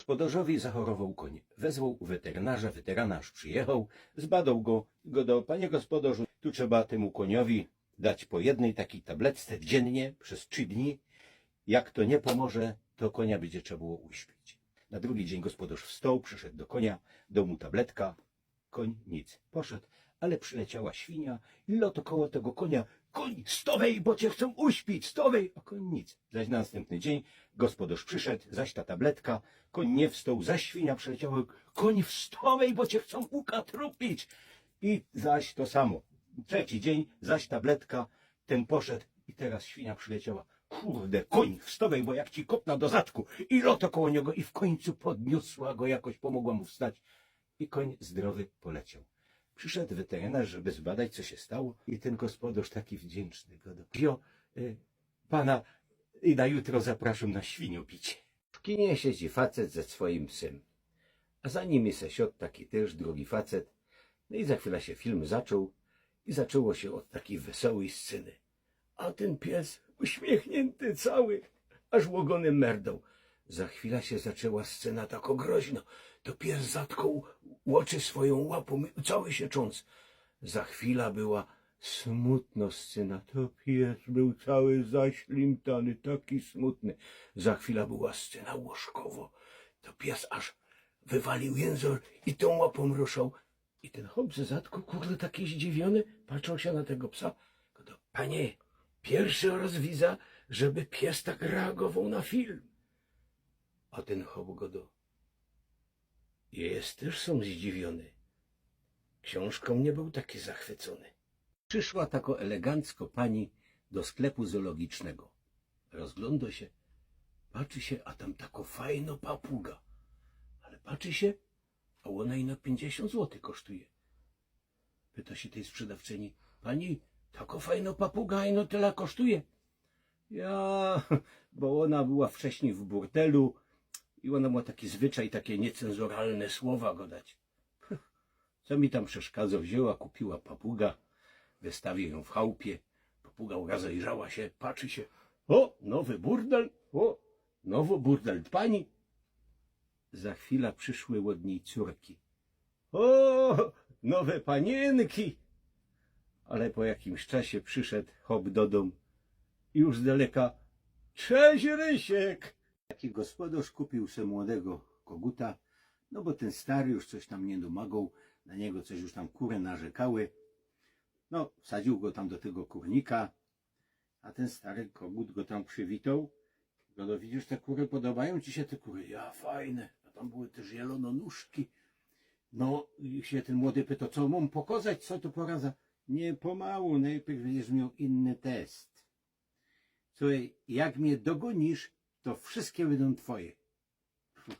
Gospodarzowi zachorował koń. Wezwał weterynarza, weterynarz przyjechał, zbadał go, panie gospodarzu, tu trzeba temu koniowi dać po jednej takiej tabletce dziennie przez 3 dni. Jak to nie pomoże, to konia będzie trzeba było uśpić. Na drugi dzień gospodarz wstał, przyszedł do konia, dał mu tabletka, koń nic, poszedł, ale przyleciała świnia i loto koło tego konia: koń, stowej, bo cię chcą uśpić, stowej, a koń nic. Zaś na następny dzień gospodarz przyszedł, zaś ta tabletka, koń nie wstał, zaś świnia przyleciała: koń, wstowej, bo cię chcą ukatrupić. I zaś to samo. Trzeci dzień, zaś tabletka, ten poszedł i teraz świnia przyleciała: kurde, koń, wstawaj, bo jak ci kopna do zadku. I loto koło niego i w końcu podniosła go, jakoś pomogła mu wstać. I koń zdrowy poleciał. Przyszedł weterynarz, żeby zbadać, co się stało, i ten gospodarz taki wdzięczny go wziął: pana i na jutro zapraszam na świniu pić. W kinie siedzi facet ze swoim psem, a za nimi sesiot taki też drugi facet. No i za chwilę się film zaczął i zaczęło się od takiej wesołej sceny. A ten pies uśmiechnięty cały, aż łogonem merdał. Za chwilę się zaczęła scena tak groźna. To pies zatkał oczy swoją łapą, cały się cząc. Za chwilę była smutna scena. To pies był cały zaślimtany, taki smutny. Za chwilę była scena łożkowo. To pies aż wywalił język i tą łapą ruszał. I ten chłop ze zadku, kurde, taki zdziwiony, patrzył się na tego psa. Panie, pierwszy raz widzę, żeby pies tak reagował na film. A ten chłop go jest też są zdziwiony. Książką nie był taki zachwycony. Przyszła tako elegancko pani do sklepu zoologicznego. Rozgląda się, patrzy się, a tam tako fajno papuga. Ale patrzy się, a ona ino 50 zł kosztuje. Pyta się tej sprzedawczyni: pani, tako fajno papuga ino tyle kosztuje? Ja, bo ona była wcześniej w burdelu i ona ma taki zwyczaj, takie niecenzuralne słowa gadać. Co mi tam przeszkadza? Wzięła, kupiła papuga, wystawię ją w chałupie. Papuga rozejrzała się, patrzy się: o, nowy burdel, o, nowy burdel pani. Za chwilę przyszły od niej córki: o, nowe panienki. Ale po jakimś czasie przyszedł chłop do domu i już z daleka: cześć, Rysiek. Taki gospodarz kupił sobie młodego koguta, no bo ten stary już coś tam nie domagał, na niego coś już tam kury narzekały. No, wsadził go tam do tego kurnika, a ten stary kogut go tam przywitał. No, widzisz, te kury, podobają ci się te kury? Ja, fajne. A tam były też zielononóżki. No, i się ten młody pyta: co mam pokazać, co to poradza? Nie, pomału, najpierw będziesz miał inny test. Słuchaj, jak mnie dogonisz, to wszystkie będą twoje.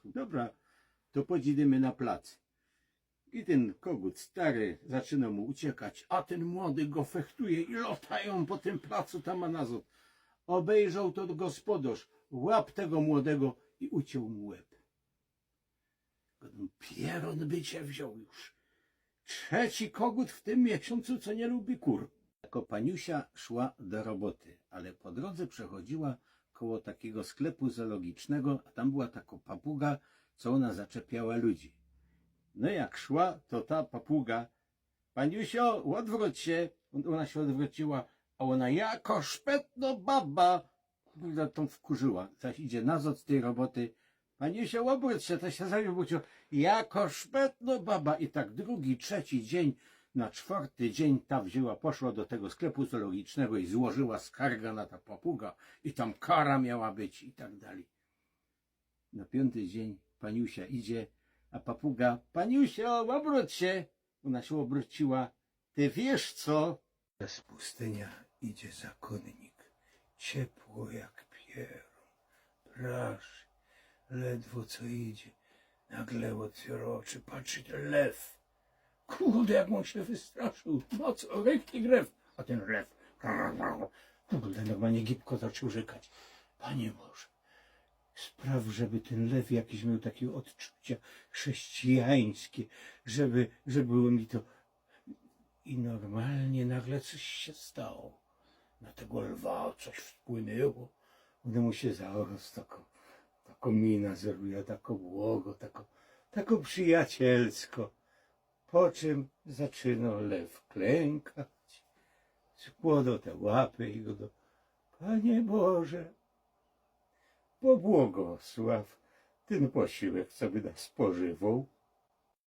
Dobra, to pojedziemy na plac. I ten kogut stary zaczyna mu uciekać, a ten młody go fechtuje i latają po tym placu tam a nazad. Obejrzał to gospodarz, łap tego młodego i uciął mu łeb. Pieron by cię wziął już. Trzeci kogut w tym miesiącu, co nie lubi kur. Jako paniusia szła do roboty, ale po drodze przechodziła koło takiego sklepu zoologicznego, a tam była taka papuga, co ona zaczepiała ludzi. No jak szła, to ta papuga: paniusio, odwróć się. Ona się odwróciła, a ona: jako szpetno baba. Kurde, tą wkurzyła. Zaś idzie nazad z tej roboty: paniusio, obróć się. To się zawróciło: jako szpetno baba. I tak drugi, trzeci dzień, na czwarty dzień ta wzięła, poszła do tego sklepu zoologicznego i złożyła skargę na ta papuga i tam kara miała być i tak dalej. Na 5. dzień paniusia idzie, a papuga: paniusio, obróć się. Ona się obróciła: ty wiesz co? Przez pustynia idzie zakonnik, ciepło jak pierun, praży, ledwo co idzie. Nagle otwiera oczy, patrzy, ten lew. Kurde, jak on się wystraszył. No co, ręki grew. A ten lew, kurde, normalnie gipko zaczął rzekać: panie Boże, spraw, żeby ten lew jakiś miał takie odczucia chrześcijańskie, żeby było mi to. I normalnie nagle coś się stało. Na tego lwa coś wpłynęło. On mu się zarost taką tako mina zrobiła, tako błogo, tako przyjacielsko. Po czym zaczynał lew klękać, składał te łapy i go do Panie Boże, pobłogosław ten posiłek, co by nas spożywał,